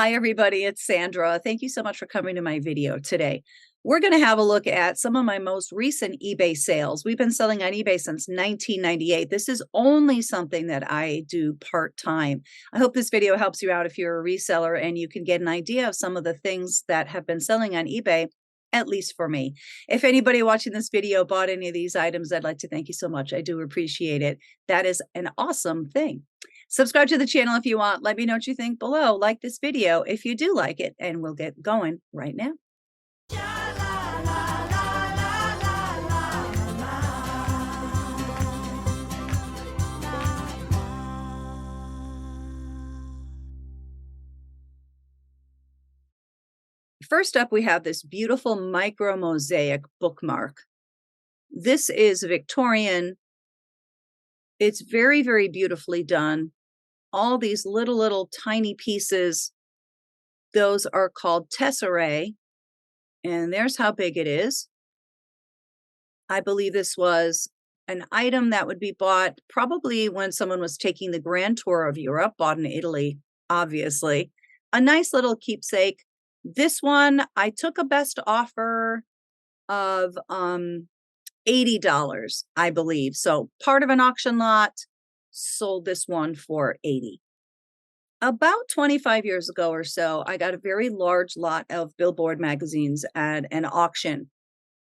Hi, everybody. It's Sandra. Thank you so much for coming to my video today. We're going to have a look at some of my most recent eBay sales. We've been selling on eBay since 1998. This is only something that I do part-time. I hope this video helps you out if you're a reseller and you can get an idea of some of the things that have been selling on eBay, at least for me. If anybody watching this video bought any of these items, I'd like to thank you so much. I do appreciate it. That is an awesome thing. Subscribe to the channel if you want. Let me know what you think below. Like this video if you do like it, and we'll get going right now. First up, we have this beautiful micro mosaic bookmark. This is Victorian. It's very, very beautifully done. All these little tiny pieces, those are called tesserae, and there's how big it is. I believe this was an item that would be bought probably when someone was taking the grand tour of Europe, bought in Italy, obviously. A nice little keepsake. This one, I took a best offer of $80, I believe. So part of an auction lot, sold this one for $80. About 25 years ago or so, I got a very large lot of billboard magazines at an auction,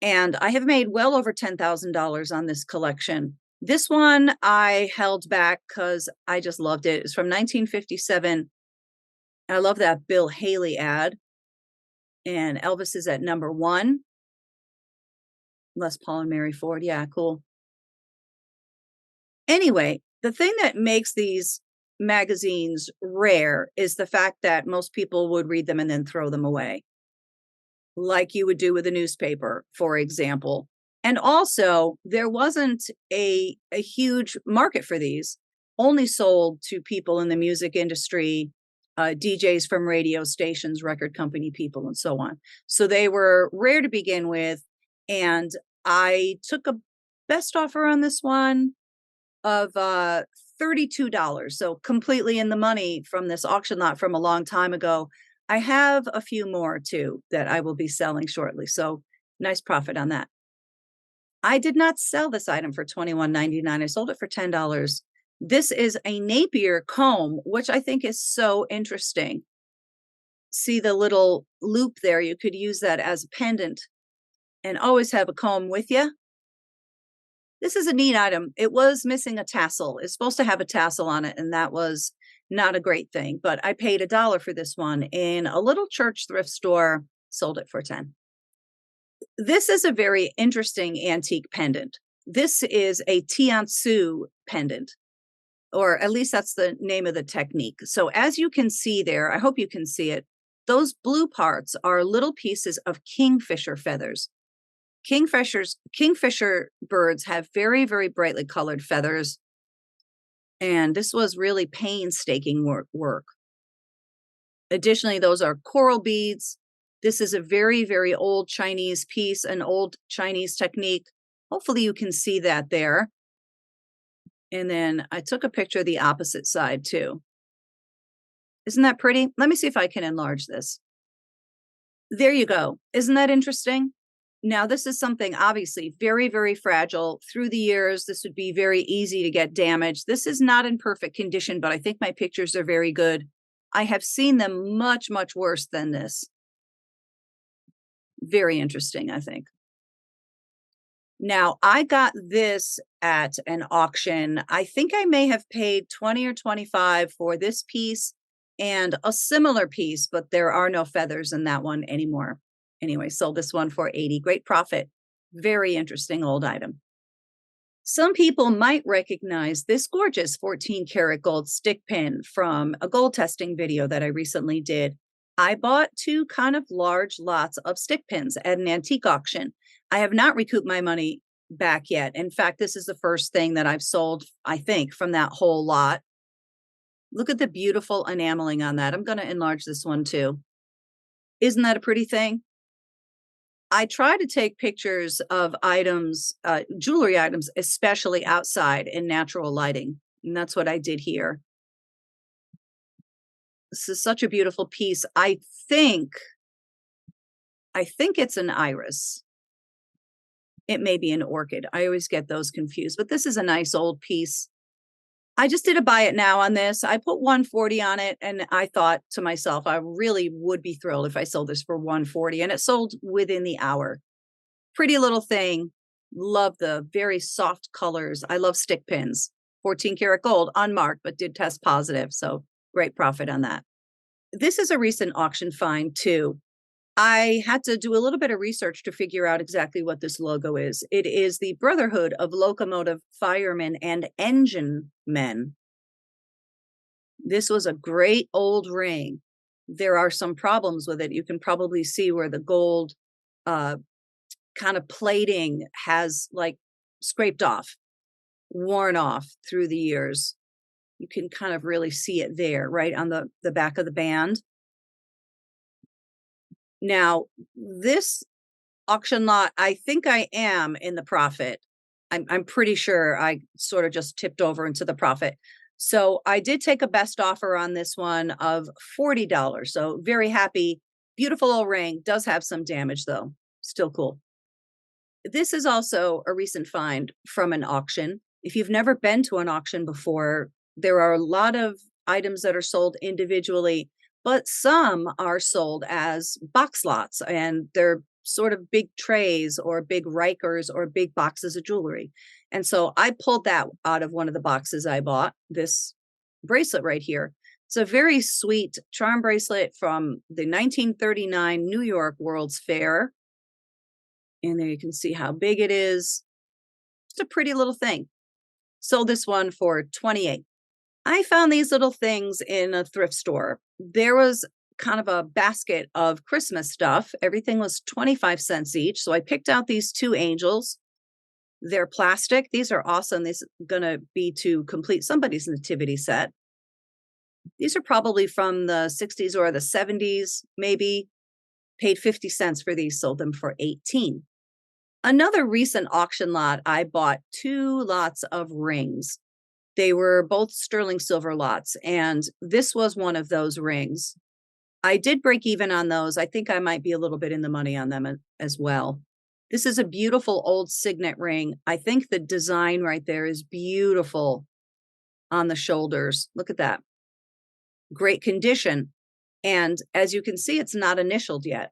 and I have made well over $10,000 on this collection. This one I held back because I just loved it. It's from 1957. I love that Bill Haley ad, and Elvis is at #1. Les Paul and Mary Ford. Yeah, cool. Anyway, the thing that makes these magazines rare is the fact that most people would read them and then throw them away, like you would do with a newspaper, for example. And also, there wasn't a huge market for these, only sold to people in the music industry, DJs from radio stations, record company people, and so on. So they were rare to begin with, and I took a best offer on this one of $32, so completely in the money from this auction lot from a long time ago. I have a few more too that I will be selling shortly, so nice profit on that. I did not sell this item for $21.99. I sold it for $10. This is a Napier comb, which I think is so interesting. See the little loop there? You could use that as a pendant and always have a comb with you. This is a neat item. It was missing a tassel. It's supposed to have a tassel on it, and that was not a great thing. But I paid $1 for this one in a little church thrift store, sold it for $10. This is a very interesting antique pendant. This is a tiansu pendant, or at least that's the name of the technique. So as you can see there, I hope you can see it, those blue parts are little pieces of kingfisher feathers. Kingfisher birds have very, very brightly colored feathers, and this was really painstaking work. Additionally, those are coral beads. This is a very, very old Chinese piece, an old Chinese technique. Hopefully you can see that there. And then I took a picture of the opposite side too. Isn't that pretty? Let me see if I can enlarge this. There you go. Isn't that interesting? Now, this is something obviously very, very fragile. Through the years, this would be very easy to get damaged. This is not in perfect condition, but I think my pictures are very good. I have seen them much, much worse than this. Very interesting, I think. Now, I got this at an auction. I think I may have paid $20 or $25 for this piece and a similar piece, but there are no feathers in that one anymore. Anyway, sold this one for $80. Great profit. Very interesting old item. Some people might recognize this gorgeous 14-karat gold stick pin from a gold testing video that I recently did. I bought 2 kind of large lots of stick pins at an antique auction. I have not recouped my money back yet. In fact, this is the first thing that I've sold, I think, from that whole lot. Look at the beautiful enameling on that. I'm going to enlarge this one too. Isn't that a pretty thing? I try to take pictures of items, jewelry items, especially outside in natural lighting. And that's what I did here. This is such a beautiful piece. I think it's an iris. It may be an orchid. I always get those confused, but this is a nice old piece. I just did a buy it now on this. I put 140 on it, and I thought to myself, I really would be thrilled if I sold this for 140, and it sold within the hour. Pretty little thing. Love the very soft colors. I love stick pins. 14 karat gold, unmarked, but did test positive. So great profit on that. This is a recent auction find too. I had to do a little bit of research to figure out exactly what this logo is. It is the Brotherhood of Locomotive Firemen and Engine Men. This was a great old ring. There are some problems with it. You can probably see where the gold kind of plating has like scraped off, worn off through the years. You can kind of really see it there, right on the back of the band. Now, this auction lot, I think I am in the profit. I'm pretty sure I sort of just tipped over into the profit. So I did take a best offer on this one of $40. So very happy. Beautiful old ring. Does have some damage though. Still cool. This is also a recent find from an auction. If you've never been to an auction before, there are a lot of items that are sold individually, but some are sold as box lots, and they're sort of big trays or big Rikers or big boxes of jewelry. And so I pulled that out of one of the boxes I bought, this bracelet right here. It's a very sweet charm bracelet from the 1939 New York World's Fair. And there you can see how big it is. It's a pretty little thing. Sold this one for $28. I found these little things in a thrift store. There was kind of a basket of Christmas stuff. Everything was 25 cents each. So I picked out these two angels. They're plastic. These are awesome. These are going to be to complete somebody's nativity set. These are probably from the 60s or the 70s, maybe. Paid 50 cents for these, sold them for 18. Another recent auction lot, I bought 2 lots of rings. They were both sterling silver lots, and this was one of those rings. I did break even on those. I think I might be a little bit in the money on them as well. This is a beautiful old signet ring. I think the design right there is beautiful on the shoulders. Look at that. Great condition. And as you can see, it's not initialed yet.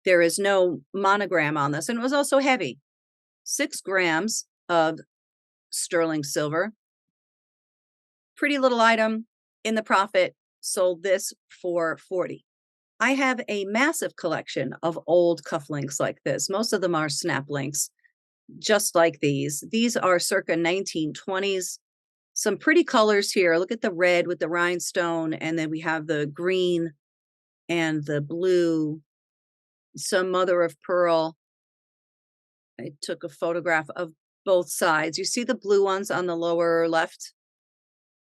There is no monogram on this, and it was also heavy. 6 grams of sterling silver. Pretty little item. In the profit, sold this for $40. I have a massive collection of old cufflinks like this. Most of them are snap links, just like these. These are circa 1920s. Some pretty colors here. Look at the red with the rhinestone, and then we have the green and the blue. Some mother of pearl. I took a photograph of both sides. You see the blue ones on the lower left?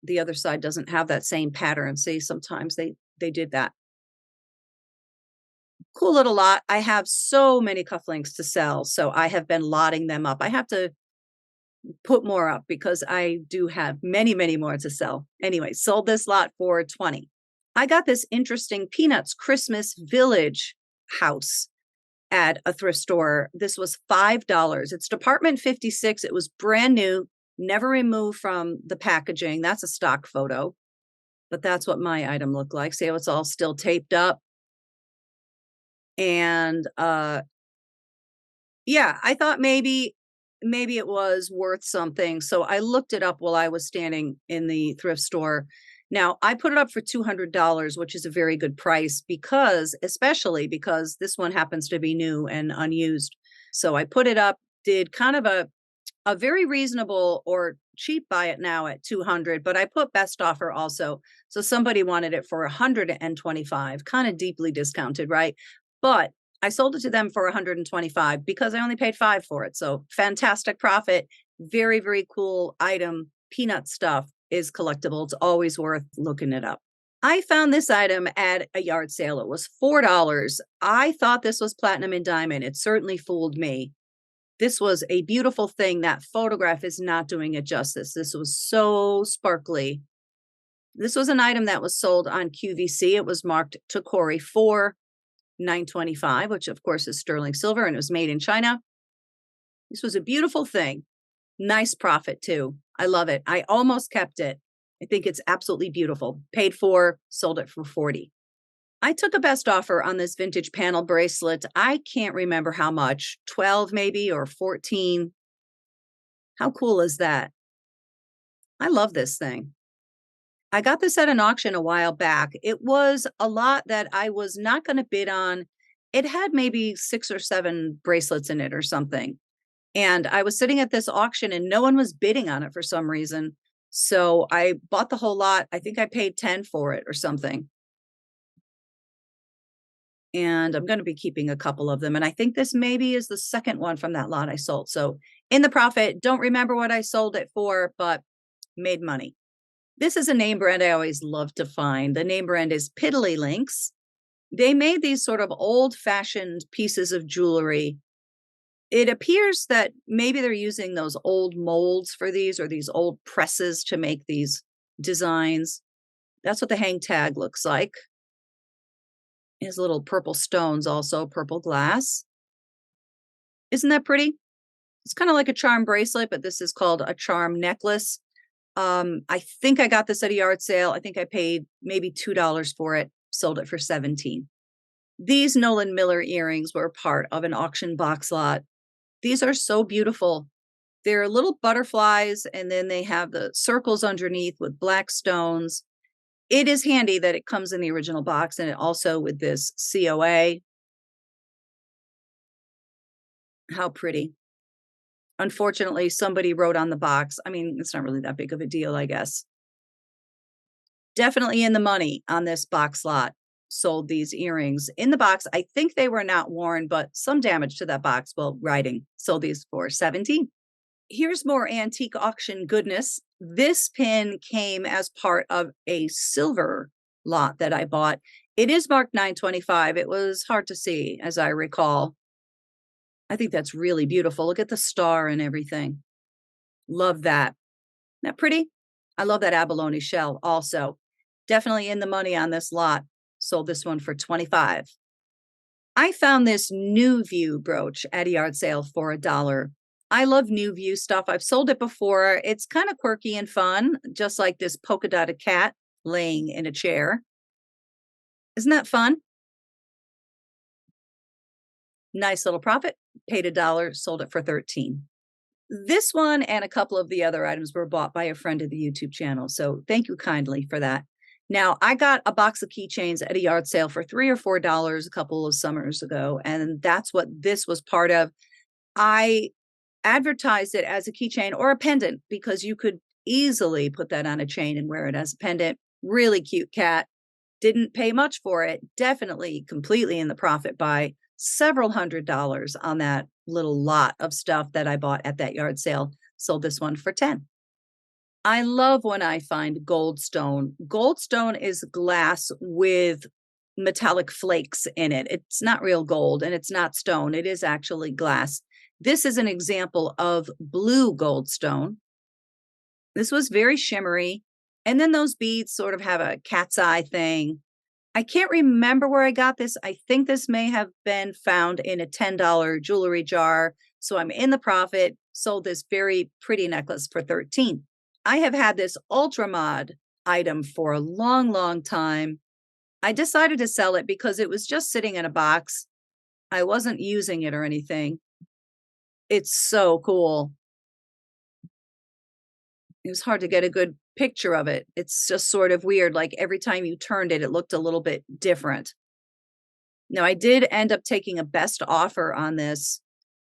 The other side doesn't have that same pattern. See, sometimes they did that. Cool little lot. I have so many cufflinks to sell, so I have been lotting them up. I have to put more up because I do have many, many more to sell. Anyway, sold this lot for $20. I got this interesting Peanuts Christmas Village house at a thrift store. This was $5. It's Department 56. It was brand new, never removed from the packaging. That's a stock photo, but that's what my item looked like. See how it's all still taped up? And yeah, I thought maybe it was worth something. So I looked it up while I was standing in the thrift store. Now, I put it up for $200, which is a very good price especially because this one happens to be new and unused. So I put it up, did kind of a very reasonable or cheap buy it now at $200, but I put best offer also. So somebody wanted it for $125, kind of deeply discounted, right? But I sold it to them for $125 because I only paid $5 for it. So fantastic profit. Very, very cool item. Peanut stuff is collectible. It's always worth looking it up. I found this item at a yard sale. It was $4. I thought this was platinum and diamond. It certainly fooled me. This was a beautiful thing. That photograph is not doing it justice. This was so sparkly. This was an item that was sold on QVC. It was marked Tokori for $9.25, which of course is sterling silver, and it was made in China. This was a beautiful thing. Nice profit too. I love it. I almost kept it. I think it's absolutely beautiful. Paid for, sold it for 40. I took a best offer on this vintage panel bracelet. I can't remember how much, 12 maybe or 14. How cool is that? I love this thing. I got this at an auction a while back. It was a lot that I was not going to bid on. It had maybe 6 or 7 bracelets in it or something. And I was sitting at this auction and no one was bidding on it for some reason. So I bought the whole lot. I think I paid 10 for it or something. And I'm going to be keeping a couple of them. And I think this maybe is the second one from that lot I sold. So in the profit, don't remember what I sold it for, but made money. This is a name brand I always love to find. The name brand is Piddly Links. They made these sort of old-fashioned pieces of jewelry. It appears that maybe they're using those old molds for these, or these old presses to make these designs. That's what the hang tag looks like. It has little purple stones also, purple glass. Isn't that pretty? It's kind of like a charm bracelet, but this is called a charm necklace. I think I got this at a yard sale. I think I paid maybe $2 for it, sold it for 17. These Nolan Miller earrings were part of an auction box lot. These are so beautiful. They're little butterflies, and then they have the circles underneath with black stones. It is handy that it comes in the original box, and it also with this COA. How pretty. Unfortunately, somebody wrote on the box. I mean, it's not really that big of a deal, I guess. Definitely in the money on this box lot. Sold these earrings in the box. I think they were not worn, but some damage to that box while writing. Sold these for 17. Here's more antique auction goodness. This pin came as part of a silver lot that I bought. It is marked 925. It was hard to see, as I recall. I think that's really beautiful. Look at the star and everything. Love that. Isn't that pretty? I love that abalone shell also. Definitely in the money on this lot. Sold this one for 25. I found this New View brooch at a yard sale for $1. I love New View stuff. I've sold it before. It's kind of quirky and fun, just like this polka dotted cat laying in a chair. Isn't that fun? Nice little profit. Paid $1, sold it for 13. This one and a couple of the other items were bought by a friend of the YouTube channel. So thank you kindly for that. Now, I got a box of keychains at a yard sale for $3 or $4 a couple of summers ago, and that's what this was part of. I advertised it as a keychain or a pendant because you could easily put that on a chain and wear it as a pendant. Really cute cat. Didn't pay much for it. Definitely completely in the profit by several $100s on that little lot of stuff that I bought at that yard sale. Sold this one for 10. I love when I find goldstone. Goldstone is glass with metallic flakes in it. It's not real gold and it's not stone. It is actually glass. This is an example of blue goldstone. This was very shimmery. And then those beads sort of have a cat's eye thing. I can't remember where I got this. I think this may have been found in a $10 jewelry jar. So I'm in the profit. Sold this very pretty necklace for 13. I have had this Ultramod item for a long, long time. I decided to sell it because it was just sitting in a box. I wasn't using it or anything. It's so cool. It was hard to get a good picture of it. It's just sort of weird. Like every time you turned it, it looked a little bit different. Now, I did end up taking a best offer on this.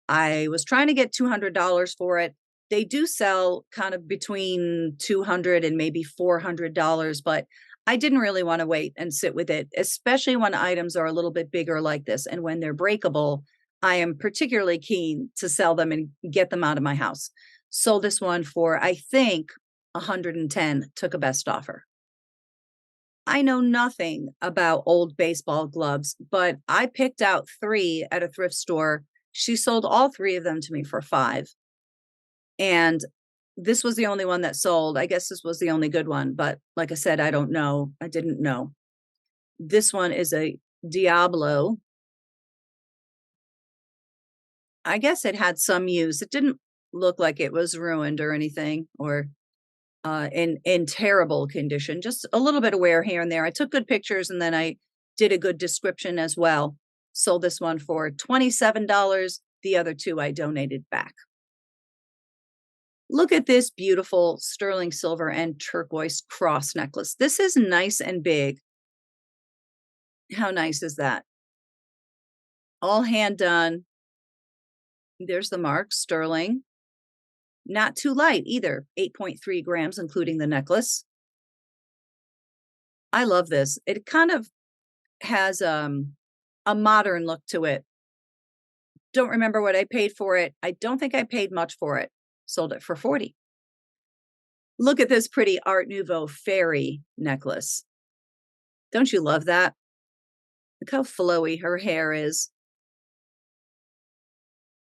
I was trying to get $200 for it. They do sell kind of between $200 and maybe $400, but I didn't really want to wait and sit with it, especially when items are a little bit bigger like this. And when they're breakable, I am particularly keen to sell them and get them out of my house. Sold this one for, I think, 110, took a best offer. I know nothing about old baseball gloves, but I picked out 3 at a thrift store. She sold all 3 of them to me for 5. And This was the only one that sold. I guess this was the only good one, but like I said, I don't know. I didn't know. This one is a Diablo. I guess it had some use. It didn't look like it was ruined or anything, or in terrible condition. Just a little bit of wear here and there. I took good pictures and then I did a good description as well. Sold this one for $27. The other two I donated back. Look at this beautiful sterling silver and turquoise cross necklace. This is nice and big. How nice is that? All hand done. There's the mark, sterling. Not too light either, 8.3 grams, including the necklace. I love this. It kind of has a modern look to it. Don't remember what I paid for it. I don't think I paid much for it. Sold it for 40. Look at this pretty Art Nouveau fairy necklace. Don't you love that? Look how flowy her hair is.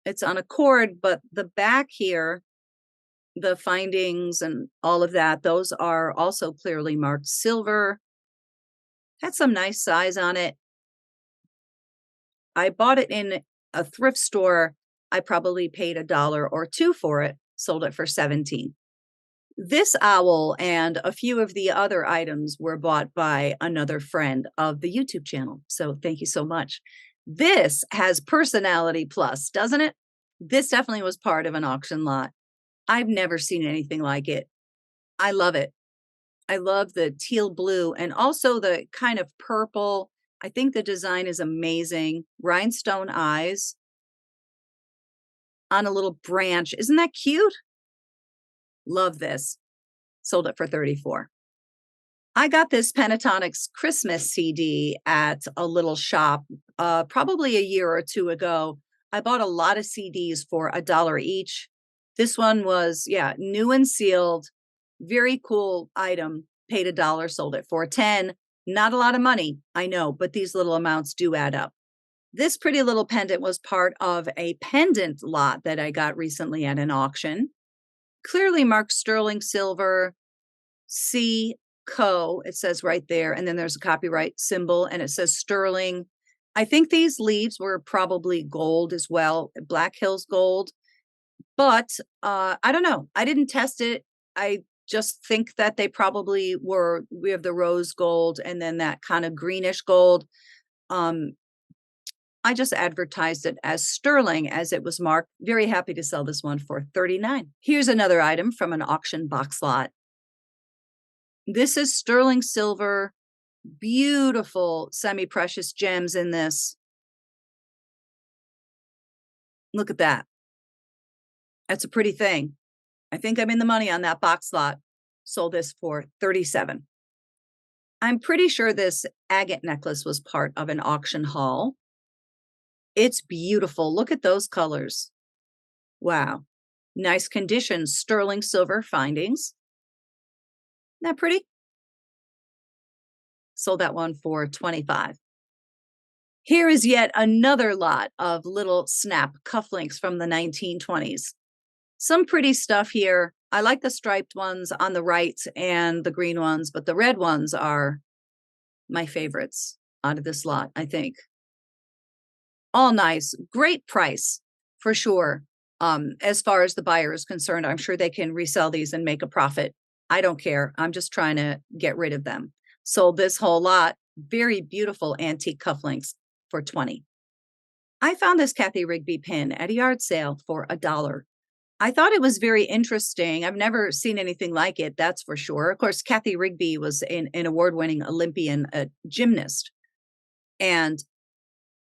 It's on a cord, but the back here, the findings and all of that, those are also clearly marked silver. Had some nice size on it. I bought it in a thrift store. I probably paid $1 or $2 for it. Sold it for 17. This owl and a few of the other items were bought by another friend of the YouTube channel. So thank you so much. This has personality plus, doesn't it? This definitely was part of an auction lot. I've never seen anything like it. I love it. I love the teal blue and also the kind of purple. I think the design is amazing. Rhinestone eyes on a little branch. Isn't that cute? Love this. Sold it for 34. I got this Pentatonix Christmas CD at a little shop probably a year or two ago. I bought a lot of CDs for $1 each. This one was, yeah, new and sealed. Very cool item. Paid $1, sold it for 10. Not a lot of money, I know, but these little amounts do add up. This pretty little pendant was part of a pendant lot that I got recently at an auction. Clearly marked sterling silver, C. Co. It says right there, and then there's a copyright symbol, and it says sterling. I think these leaves were probably gold as well, Black Hills gold. But I don't know. I didn't test it. I just think that they probably were. We have the rose gold and then that kind of greenish gold. I just advertised it as sterling as it was marked. Very happy to sell this one for 39. Here's another item from an auction box lot. This is sterling silver, beautiful semi-precious gems in this. Look at that. That's a pretty thing. I think I'm in the money on that box lot. Sold this for 37. I'm pretty sure this agate necklace was part of an auction haul. It's beautiful. Look at those colors. Wow. Nice condition, sterling silver findings. Isn't that pretty? Sold that one for 25. Here is yet another lot of little snap cufflinks from the 1920s. Some pretty stuff here. I like the striped ones on the right and the green ones, but the red ones are my favorites out of this lot, I think. All nice, great price for sure. As far as the buyer is concerned, I'm sure they can resell these and make a profit. I don't care. I'm just trying to get rid of them. Sold this whole lot. Very beautiful antique cufflinks for 20. I found this Kathy Rigby pin at a yard sale for $1. I thought it was very interesting. I've never seen anything like it, that's for sure. Of course, Kathy Rigby was an award-winning Olympian gymnast. And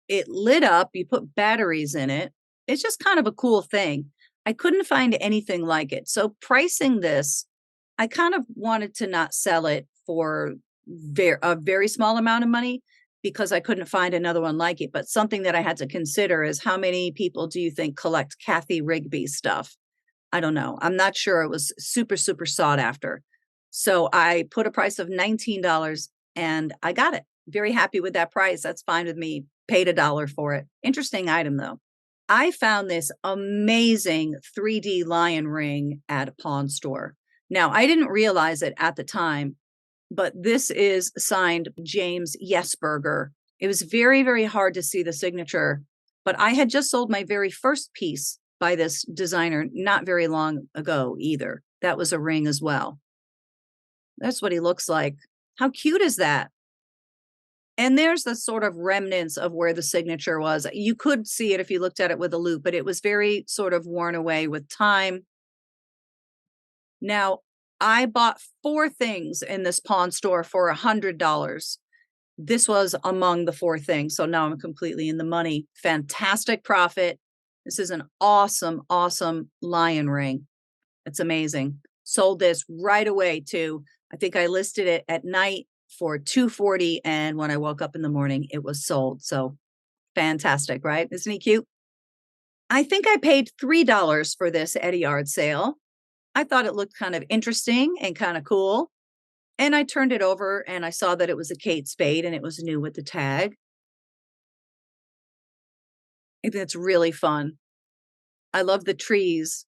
it lit up. You put batteries in it. It's just kind of a cool thing. I couldn't find anything like it. So pricing this, I kind of wanted to not sell it for a very small amount of money because I couldn't find another one like it. But something that I had to consider is how many people do you think collect Kathy Rigby stuff? I don't know. I'm not sure. It was super, super sought after. So I put a price of $19 and I got it. Very happy with that price. That's fine with me. Paid $1 for it. Interesting item though. I found this amazing 3D lion ring at a pawn store. Now, I didn't realize it at the time, but this is signed James Yesberger. It was very, very hard to see the signature, but I had just sold my very first piece by this designer not very long ago either. That was a ring as well. That's what he looks like. How cute is that? And there's the sort of remnants of where the signature was. You could see it if you looked at it with a loop, but it was very sort of worn away with time. Now, I bought 4 things in this pawn store for $100. This was among the 4 things, so now I'm completely in the money. Fantastic profit. This is an awesome, awesome lion ring. It's amazing. Sold this right away too. I think I listed it at night for $240, and when I woke up in the morning, it was sold. So fantastic, right? Isn't he cute? I think I paid $3 for this at a yard sale. I thought it looked kind of interesting and kind of cool. And I turned it over and I saw that it was a Kate Spade and it was new with the tag. I think it's really fun. I love the trees.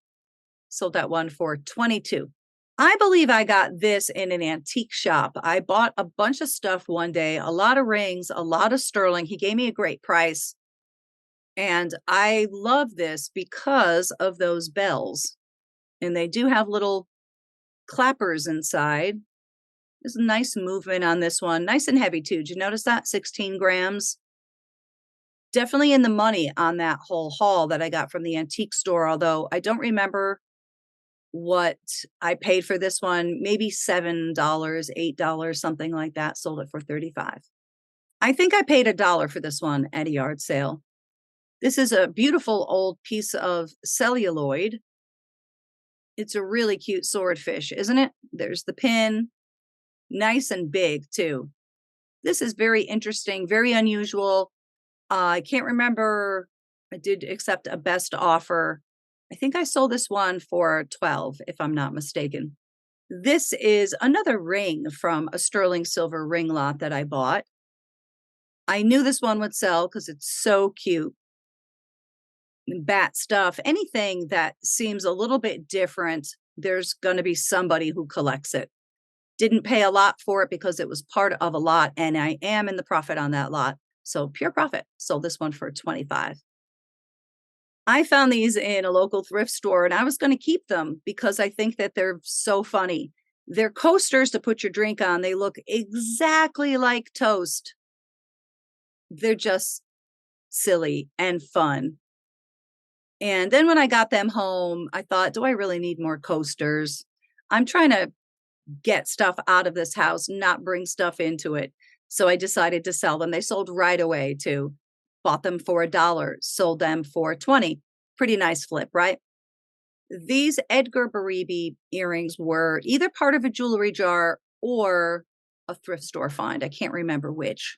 Sold that one for 22. I believe I got this in an antique shop. I bought a bunch of stuff one day, a lot of rings, a lot of sterling. He gave me a great price. And I love this because of those bells. And they do have little clappers inside. There's a nice movement on this one. Nice and heavy too. Did you notice that? 16 grams. Definitely in the money on that whole haul that I got from the antique store, although I don't remember what I paid for this one. Maybe $7, $8, something like that. Sold it for 35. I think I paid $1 for this one at a yard sale. This is a beautiful old piece of celluloid. It's a really cute swordfish, isn't it? There's the pin. Nice and big too. This is very interesting, very unusual. I can't remember. I did accept a best offer. I think I sold this one for 12, if I'm not mistaken. This is another ring from a sterling silver ring lot that I bought. I knew this one would sell because it's so cute. Bat stuff, anything that seems a little bit different, there's going to be somebody who collects it. Didn't pay a lot for it because it was part of a lot, and I am in the profit on that lot. So pure profit. Sold this one for 25. I found these in a local thrift store and I was going to keep them because I think that they're so funny. They're coasters to put your drink on. They look exactly like toast. They're just silly and fun. And then when I got them home, I thought, do I really need more coasters? I'm trying to get stuff out of this house, not bring stuff into it. So I decided to sell them. They sold right away too. Bought them for $1, sold them for 20. Pretty nice flip, right? These Edgar Baribi earrings were either part of a jewelry jar or a thrift store find. I can't remember which.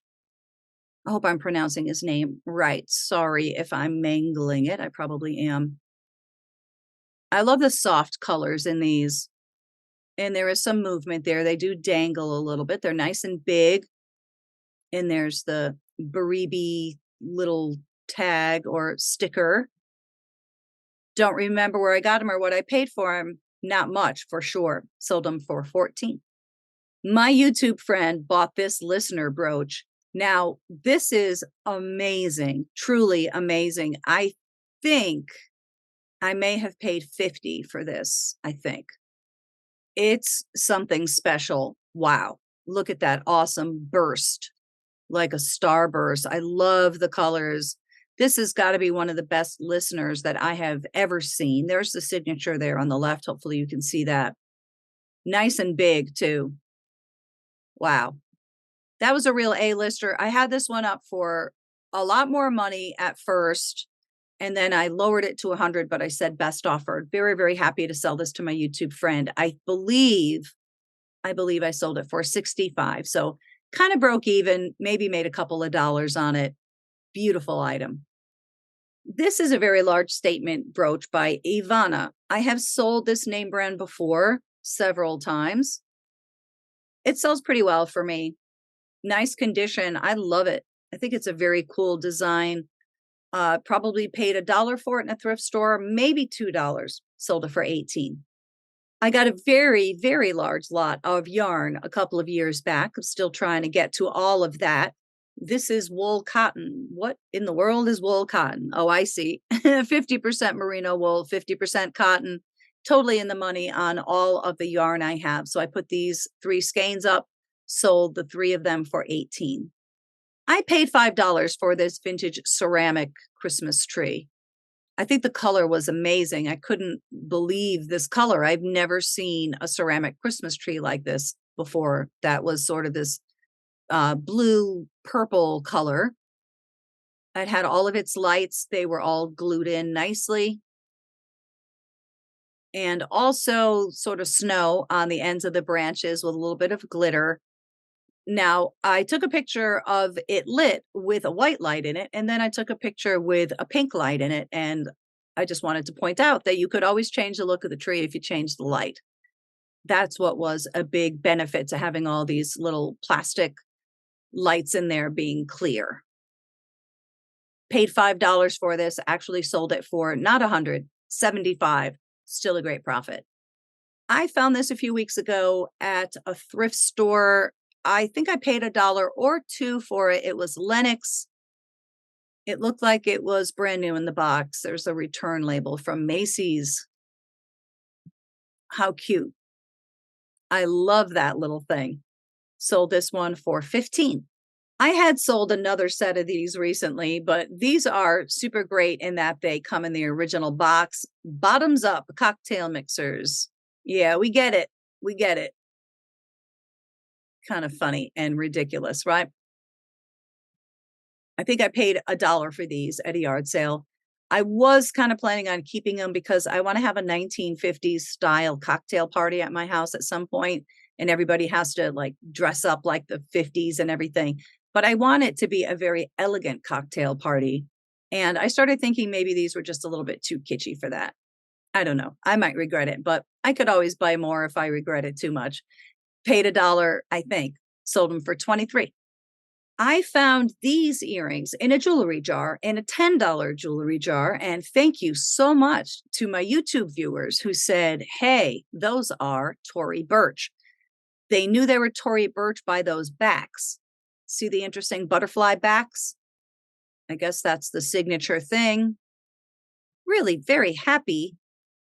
I hope I'm pronouncing his name right. Sorry if I'm mangling it. I probably am. I love the soft colors in these. And there is some movement there. They do dangle a little bit. They're nice and big. And there's the Baribi little tag or sticker. Don't remember where I got them or what I paid for them. Not much for sure. Sold them for 14. My YouTube friend bought this listener brooch. Now, this is amazing, truly amazing. I think I may have paid 50 for this, I think. It's something special. Wow. Look at that awesome burst, like a starburst. I love the colors. This has got to be one of the best listeners that I have ever seen. There's the signature there on the left. Hopefully you can see that. Nice and big too. Wow. That was a real A-lister. I had this one up for a lot more money at first, and then I lowered it to 100, but I said best offer. Very, very happy to sell this to my YouTube friend. I believe I sold it for 65. So kind of broke even, maybe made a couple of dollars on it. Beautiful item. This is a very large statement brooch by Ivana. I have sold this name brand before several times. It sells pretty well for me. Nice condition. I love it. I think it's a very cool design. Probably paid $1 for it in a thrift store, maybe $2, sold it for 18. I got a very, very large lot of yarn a couple of years back. I'm still trying to get to all of that. This is wool cotton. What in the world is wool cotton? Oh, I see. 50% merino wool, 50% cotton. Totally in the money on all of the yarn I have. So I put these 3 skeins up, sold the 3 of them for 18. I paid $5 for this vintage ceramic Christmas tree. I think the color was amazing. I couldn't believe this color. I've never seen a ceramic Christmas tree like this before. That was sort of this blue purple color. It had all of its lights. They were all glued in nicely. And also sort of snow on the ends of the branches with a little bit of glitter. Now, I took a picture of it lit with a white light in it, and then I took a picture with a pink light in it, and I just wanted to point out that you could always change the look of the tree if you change the light. That's what was a big benefit to having all these little plastic lights in there being clear. Paid $5 for this, actually sold it for not 100, 75, still a great profit. I found this a few weeks ago at a thrift store. I think I paid $1 or $2 for it. It was Lenox. It looked like it was brand new in the box. There's a return label from Macy's. How cute. I love that little thing. Sold this one for 15. I had sold another set of these recently, but these are super great in that they come in the original box. Bottoms up cocktail mixers. Yeah, we get it. We get it. Kind of funny and ridiculous, right? I think I paid $1 for these at a yard sale. I was kind of planning on keeping them because I want to have a 1950s style cocktail party at my house at some point, and everybody has to like dress up like the 50s and everything. But I want it to be a very elegant cocktail party. And I started thinking maybe these were just a little bit too kitschy for that. I don't know. I might regret it, but I could always buy more if I regret it too much. Paid $1, I think, sold them for 23. I found these earrings in a jewelry jar, in a $10 jewelry jar. And thank you so much to my YouTube viewers who said, hey, those are Tory Burch. They knew they were Tory Burch by those backs. See the interesting butterfly backs? I guess that's the signature thing. Really very happy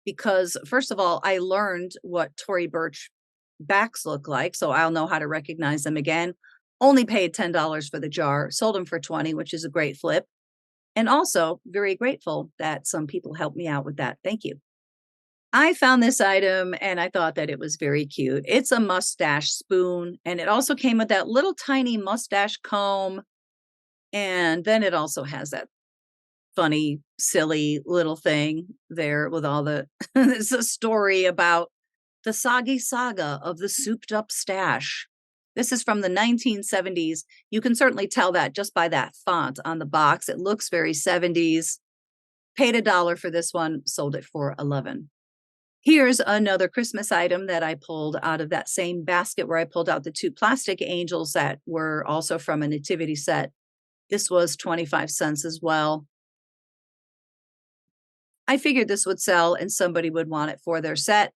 because, first of all, I learned what Tory Burch backs look like, so I'll know how to recognize them again. Only paid $10 for the jar, sold them for 20, which is a great flip. And also very grateful that some people helped me out with that. Thank you. I found this item and I thought that it was very cute. It's a mustache spoon, and it also came with that little tiny mustache comb. And then it also has that funny, silly little thing there with all the, it's a story about the soggy saga of the souped up stash. This is from the 1970s. You can certainly tell that just by that font on the box. It looks very 70s. Paid $1 for this one, sold it for 11. Here's another Christmas item that I pulled out of that same basket where I pulled out the 2 plastic angels that were also from a nativity set. This was 25 cents as well. I figured this would sell and somebody would want it for their set.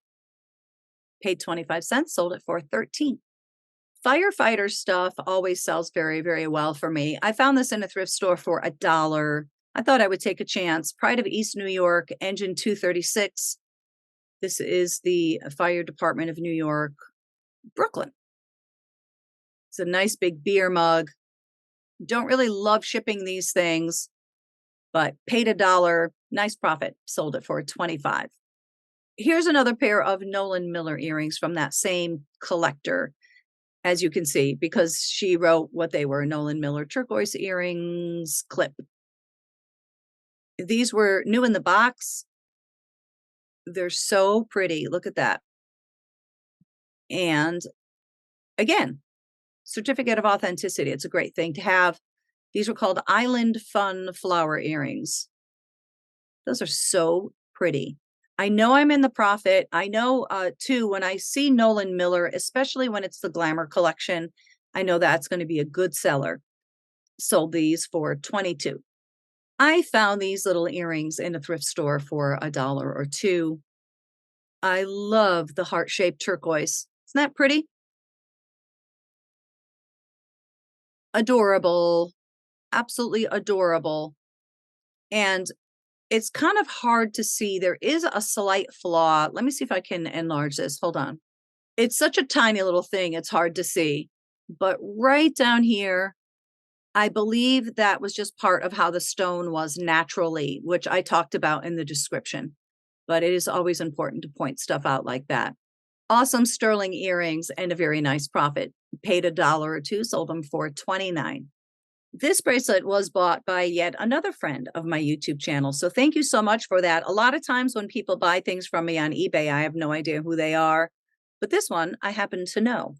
Paid 25 cents, sold it for 13. Firefighter stuff always sells very, very well for me. I found this in a thrift store for $1. I thought I would take a chance. Pride of East New York, engine 236. This is the Fire Department of New York, Brooklyn. It's a nice big beer mug. Don't really love shipping these things, but paid $1. Nice profit. Sold it for 25. Here's another pair of Nolan Miller earrings from that same collector, as you can see, because she wrote what they were, Nolan Miller turquoise earrings clip. These were new in the box. They're so pretty. Look at that. And again, certificate of authenticity. It's a great thing to have. These were called Island Fun flower earrings. Those are so pretty. I know I'm in the profit. I know, too, when I see Nolan Miller, especially when it's the Glamour collection, I know that's going to be a good seller. Sold these for 22. I found these little earrings in a thrift store for $1 or 2. I love the heart-shaped turquoise. Isn't that pretty? Adorable, absolutely adorable. And it's kind of hard to see. There is a slight flaw. Let me see if I can enlarge this. Hold on. It's such a tiny little thing, it's hard to see. But right down here, I believe that was just part of how the stone was naturally, which I talked about in the description. But it is always important to point stuff out like that. Awesome sterling earrings and a very nice profit. Paid $1 or 2, sold them for 29. This bracelet was bought by yet another friend of my YouTube channel. So thank you so much for that. A lot of times when people buy things from me on eBay, I have no idea who they are. But this one I happen to know.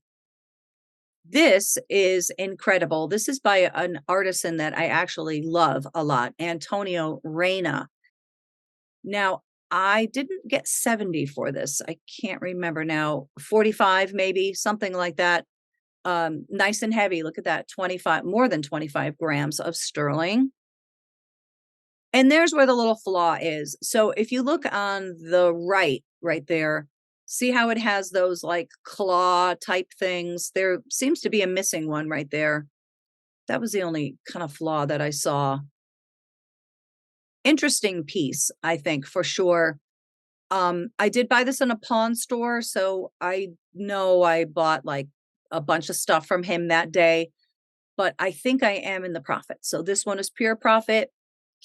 This is incredible. This is by an artisan that I actually love a lot, Antonio Reina. Now, I didn't get 70 for this. I can't remember now. 45 maybe, something like that. Nice and heavy. Look at that, 25, more than 25 grams of sterling. And there's where the little flaw is. So if you look on the right there, see how it has those like claw type things? There seems to be a missing one right there. That was the only kind of flaw that I saw. Interesting piece, I think, for sure. I did buy this in a pawn store, so I know I bought like a bunch of stuff from him that day, but I think I am in the profit. So this one is pure profit.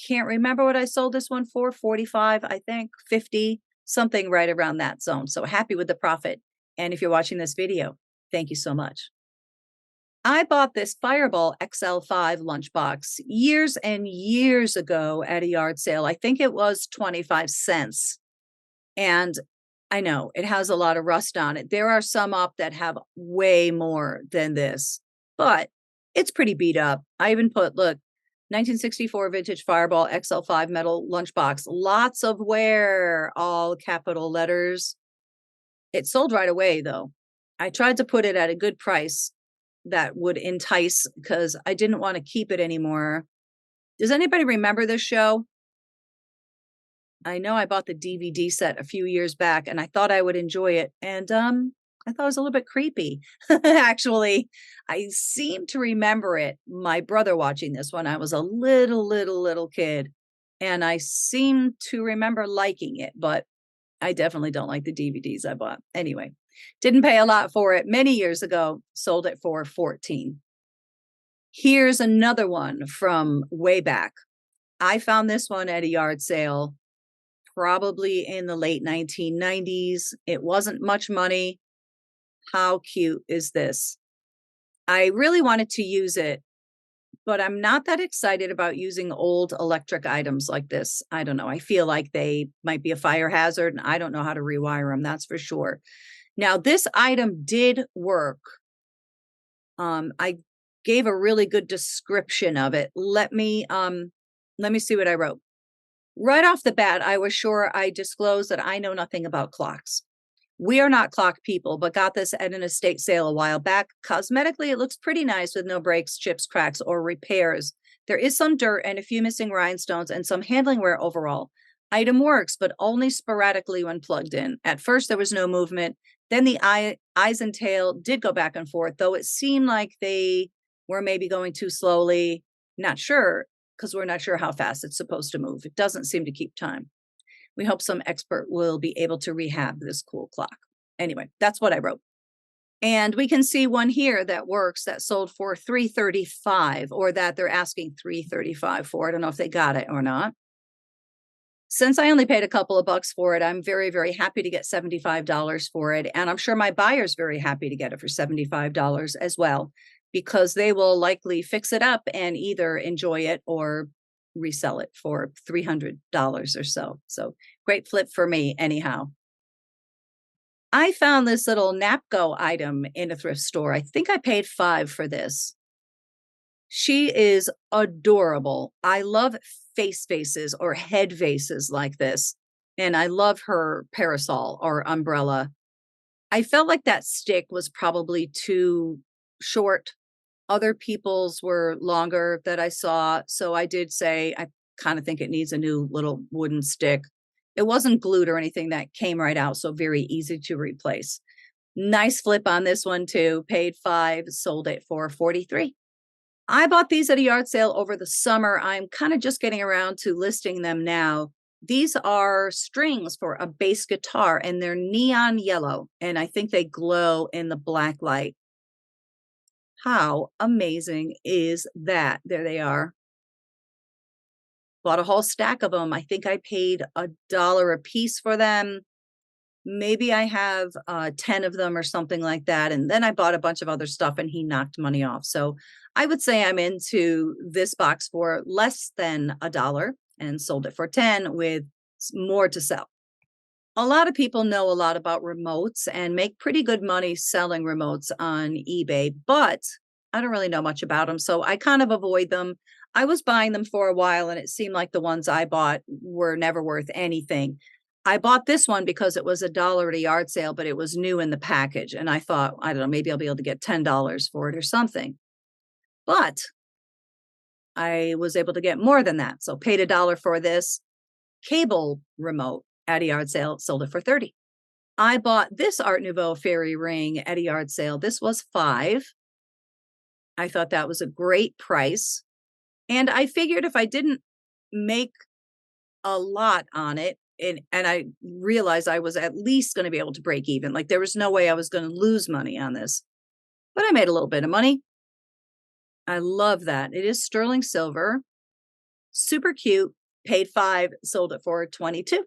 Can't remember what I sold this one for, 45, I think, 50, something right around that zone. So happy with the profit. And if you're watching this video, thank you so much. I bought this Fireball XL5 lunchbox years and years ago at a yard sale. I think it was 25 cents. And I know it has a lot of rust on it. There are some up that have way more than this, but it's pretty beat up. I even put, look, 1964 vintage Fireball XL5 metal lunchbox, lots of wear, all capital letters. It sold right away though. I tried to put it at a good price that would entice because I didn't want to keep it anymore. Does anybody remember this show? I know I bought the DVD set a few years back and I thought I would enjoy it. And I thought it was a little bit creepy. Actually, I seem to remember it, my brother watching this when I was a little kid. And I seem to remember liking it, but I definitely don't like the DVDs I bought. Anyway, didn't pay a lot for it many years ago, sold it for 14. Here's another one from way back. I found this one at a yard sale probably in the late 1990s. It wasn't much money. How cute is this? I really wanted to use it, but I'm not that excited about using old electric items like this. I don't know. I feel like they might be a fire hazard, and I don't know how to rewire them, that's for sure. Now, this item did work. I gave a really good description of it. Let me see what I wrote. Right off the bat, I was sure I disclosed that I know nothing about clocks. We are not clock people, but got this at an estate sale a while back. Cosmetically, it looks pretty nice with no breaks, chips, cracks, or repairs. There is some dirt and a few missing rhinestones and some handling wear overall. Item works, but only sporadically when plugged in. At first, there was no movement. Then the eyes and tail did go back and forth, though it seemed like they were maybe going too slowly. Not sure, because we're not sure how fast it's supposed to move. It doesn't seem to keep time. We hope some expert will be able to rehab this cool clock. Anyway, that's what I wrote. And we can see one here that works that sold for $335, or that they're asking $335 for. I don't know if they got it or not. Since I only paid a couple of bucks for it, I'm very happy to get $75 for it. And I'm sure my buyer's very happy to get it for $75 as well, because they will likely fix it up and either enjoy it or resell it for $300 or so. So great flip for me anyhow. I found this little Napco item in a thrift store. I think I paid $5 for this. She is adorable. I love faces or head vases like this. And I love her parasol or umbrella. I felt like that stick was probably too short. Other people's were longer that I saw. So I did say, I kind of think it needs a new little wooden stick. It wasn't glued or anything, that came right out, so very easy to replace. Nice flip on this one too. Paid 5, sold it for 43. I bought these at a yard sale over the summer. I'm kind of just getting around to listing them now. These are strings for a bass guitar, and they're neon yellow, and I think they glow in the black light. How amazing is that? There they are. Bought a whole stack of them. I think I paid $1 a piece for them. Maybe I have 10 of them or something like that. And then I bought a bunch of other stuff and he knocked money off. So I would say I'm into this box for less than $1 and sold it for 10 with more to sell. A lot of people know a lot about remotes and make pretty good money selling remotes on eBay, but I don't really know much about them. So I kind of avoid them. I was buying them for a while and it seemed like the ones I bought were never worth anything. I bought this one because it was $1 at a yard sale, but it was new in the package. And I thought, I don't know, maybe I'll be able to get $10 for it or something. But I was able to get more than that. So paid $1 for this cable remote at a yard sale, sold it for 30. I bought this Art Nouveau fairy ring at a yard sale. This was 5. I thought that was a great price. And I figured if I didn't make a lot on it, and I realized I was at least going to be able to break even. Like there was no way I was going to lose money on this. But I made a little bit of money. I love that. It is sterling silver. Super cute. Paid 5, sold it for 22.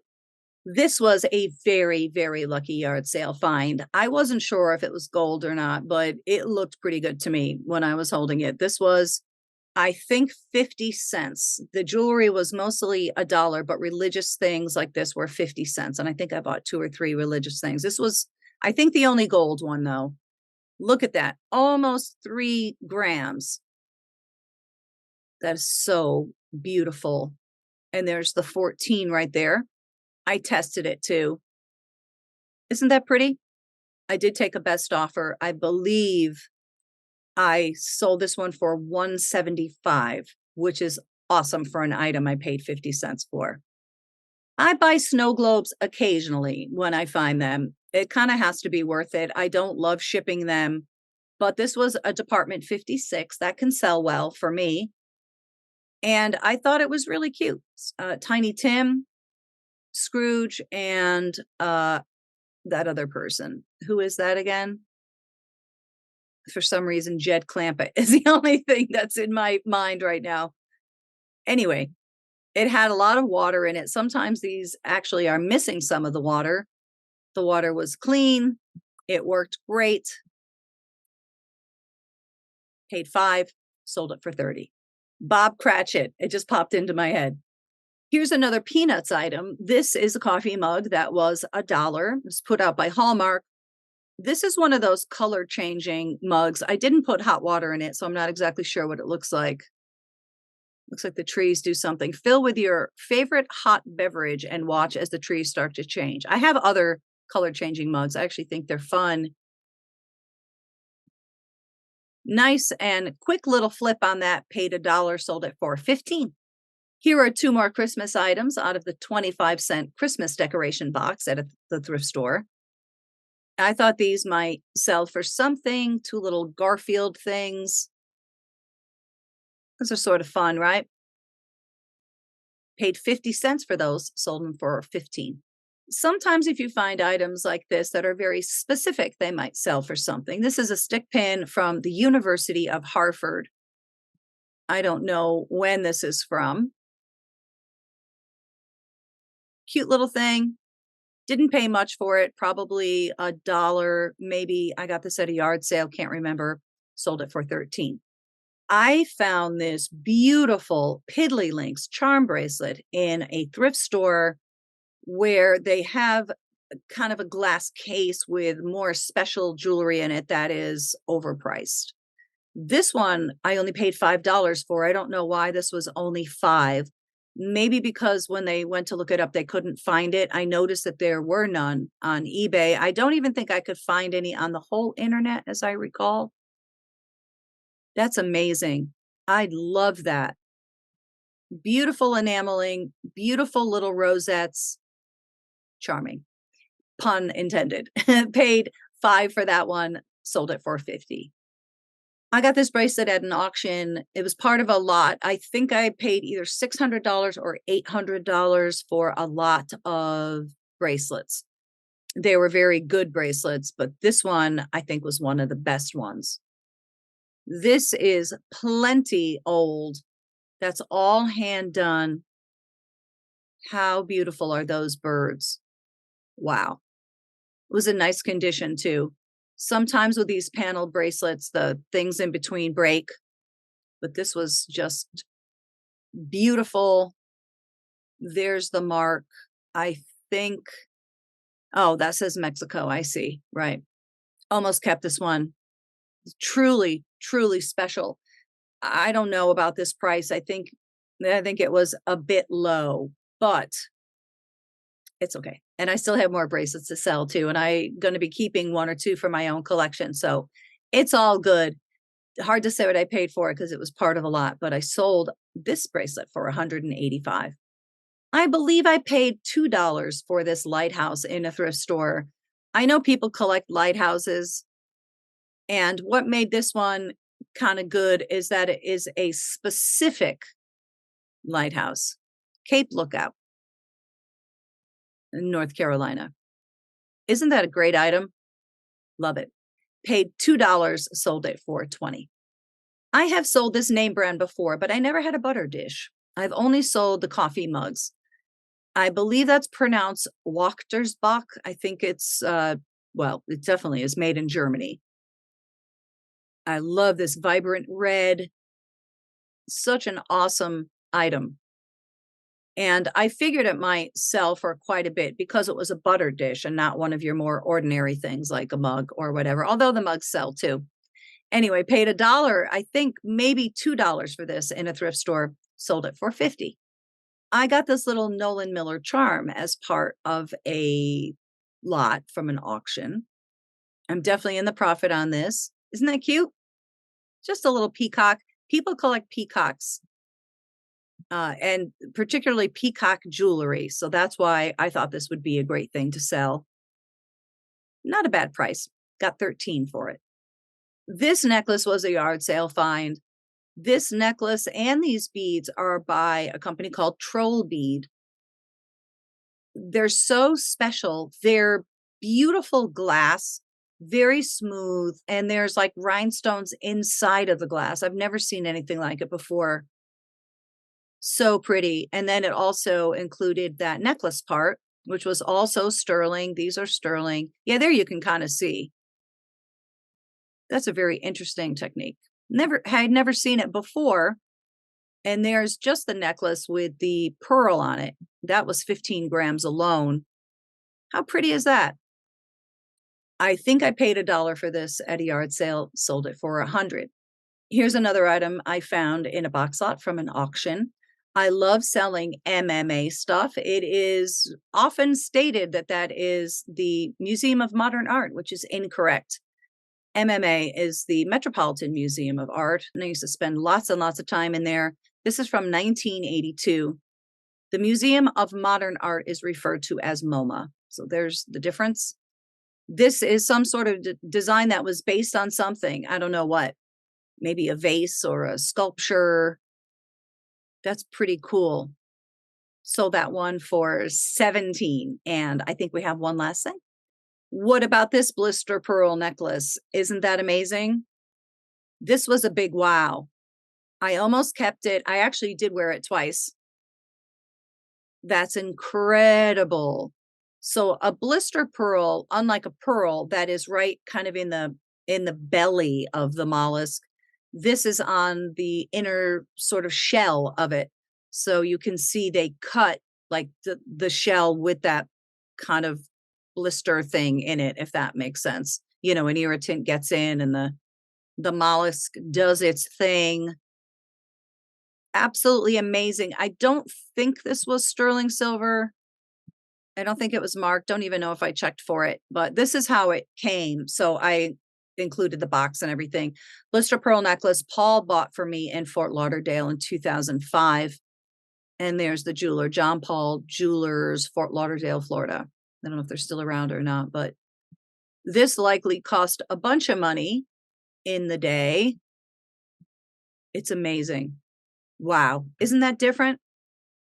This was a very, very lucky yard sale find. I wasn't sure if it was gold or not, but it looked pretty good to me when I was holding it. This was, I think, 50 cents. The jewelry was mostly $1, but religious things like this were 50 cents. And I think I bought 2 or 3 religious things. This was, I think, the only gold one, though. Look at that. Almost 3 grams. That is so beautiful. And there's the 14 right there. I tested it too. Isn't that pretty? I did take a best offer. I believe I sold this one for $175, which is awesome for an item I paid 50 cents for. I buy snow globes occasionally when I find them. It kind of has to be worth it. I don't love shipping them, but this was a Department 56 that can sell well for me. And I thought it was really cute. Tiny Tim, Scrooge, and that other person. Who is that again? For some reason, Jed Clampett is the only thing that's in my mind right now. Anyway, it had a lot of water in it. Sometimes these actually are missing some of the water. The water was clean. It worked great. Paid 5, sold it for 30. Bob Cratchit. It just popped into my head. Here's another Peanuts item. This is a coffee mug that was $1. It was put out by Hallmark. This is one of those color changing mugs. I didn't put hot water in it, so I'm not exactly sure what it looks like. Looks like the trees do something. Fill with your favorite hot beverage and watch as the trees start to change. I have other color changing mugs. I actually think they're fun. Nice and quick little flip on that. Paid $1, sold it for 15. Here are 2 more Christmas items out of the 25-cent Christmas decoration box at the thrift store. I thought these might sell for something. 2 little Garfield things. Those are sort of fun, right? Paid 50 cents for those, sold them for 15. Sometimes if you find items like this that are very specific, they might sell for something. This is a stick pin from the University of Hartford. I don't know when this is from. Cute little thing. Didn't pay much for it, probably $1. Maybe I got this at a yard sale, can't remember. Sold it for 13. I found this beautiful Piddly Links charm bracelet in a thrift store where they have kind of a glass case with more special jewelry in it that is overpriced. This one I only paid $5 for. I don't know why this was only 5. Maybe because when they went to look it up, they couldn't find it. I noticed that there were none on eBay. I don't even think I could find any on the whole internet, as I recall. That's amazing. I love that. Beautiful enameling, beautiful little rosettes. Charming. Pun intended. Paid 5 for that one, sold it for 50. I got this bracelet at an auction. It was part of a lot. I think I paid either $600 or $800 for a lot of bracelets. They were very good bracelets, but this one I think was one of the best ones. This is plenty old. That's all hand done. How beautiful are those birds? Wow. It was in nice condition too. Sometimes with these panel bracelets, the things in between break, but this was just beautiful. There's the mark. I think, oh, that says Mexico. I see. Right. Almost kept this one. Truly, truly special. I don't know about this price. I think it was a bit low, but it's okay. And I still have more bracelets to sell too. And I'm going to be keeping 1 or 2 for my own collection. So it's all good. Hard to say what I paid for it because it was part of a lot, but I sold this bracelet for $185. I believe I paid $2 for this lighthouse in a thrift store. I know people collect lighthouses, and what made this one kind of good is that it is a specific lighthouse, Cape Lookout in North Carolina. Isn't that a great item? Love it. Paid $2, sold it for $20. I have sold this name brand before, but I never had a butter dish. I've only sold the coffee mugs. I believe that's pronounced Wachtersbach. I think it's, well, it definitely is made in Germany. I love this vibrant red. Such an awesome item. And I figured it might sell for quite a bit because it was a butter dish and not one of your more ordinary things like a mug or whatever, although the mugs sell too. Anyway, paid $1, I think maybe $2 for this in a thrift store, sold it for 50. I got this little Nolan Miller charm as part of a lot from an auction. I'm definitely in the profit on this. Isn't that cute? Just a little peacock. People collect peacocks, and particularly peacock jewelry. So that's why I thought this would be a great thing to sell. Not a bad price. Got 13 for it. This necklace was a yard sale find. This necklace and these beads are by a company called Troll Bead. They're so special. They're beautiful glass, very smooth, and there's like rhinestones inside of the glass. I've never seen anything like it before. So pretty. And then it also included that necklace part, which was also sterling. These are sterling. Yeah, there you can kind of see. That's a very interesting technique. Had never seen it before. And there's just the necklace with the pearl on it. That was 15 grams alone. How pretty is that? I think I paid $1 for this at a yard sale, sold it for 100. Here's another item I found in a box lot from an auction. I love selling MMA stuff. It is often stated that that is the Museum of Modern Art, which is incorrect. MMA is the Metropolitan Museum of Art, and I used to spend lots and lots of time in there. This is from 1982. The Museum of Modern Art is referred to as MoMA. So there's the difference. This is some sort of design that was based on something. I don't know what. Maybe a vase or a sculpture. That's pretty cool. Sold that one for 17. And I think we have one last thing. What about this blister pearl necklace? Isn't that amazing? This was a big wow. I almost kept it. I actually did wear it twice. That's incredible. So a blister pearl, unlike a pearl that is right kind of in the belly of the mollusk, this is on the inner sort of shell of it. So you can see they cut like the shell with that kind of blister thing in it, if that makes sense. You know, an irritant gets in and the mollusk does its thing. Absolutely amazing. I don't think this was sterling silver. I don't think it was marked. Don't even know if I checked for it, but this is how it came. So I included the box and everything. Blister pearl necklace Paul bought for me in Fort Lauderdale in 2005. And there's the jeweler, John Paul Jewelers, Fort Lauderdale, Florida. I don't know if they're still around or not, but this likely cost a bunch of money in the day. It's amazing. Wow. Isn't that different?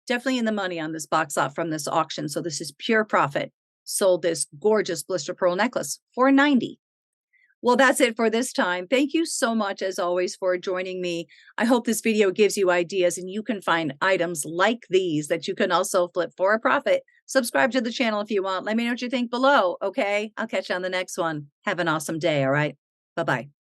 Definitely in the money on this box lot from this auction. So this is pure profit. Sold this gorgeous blister pearl necklace for $90. Well, that's it for this time. Thank you so much, as always, for joining me. I hope this video gives you ideas and you can find items like these that you can also flip for a profit. Subscribe to the channel if you want. Let me know what you think below, okay? I'll catch you on the next one. Have an awesome day, all right? Bye-bye.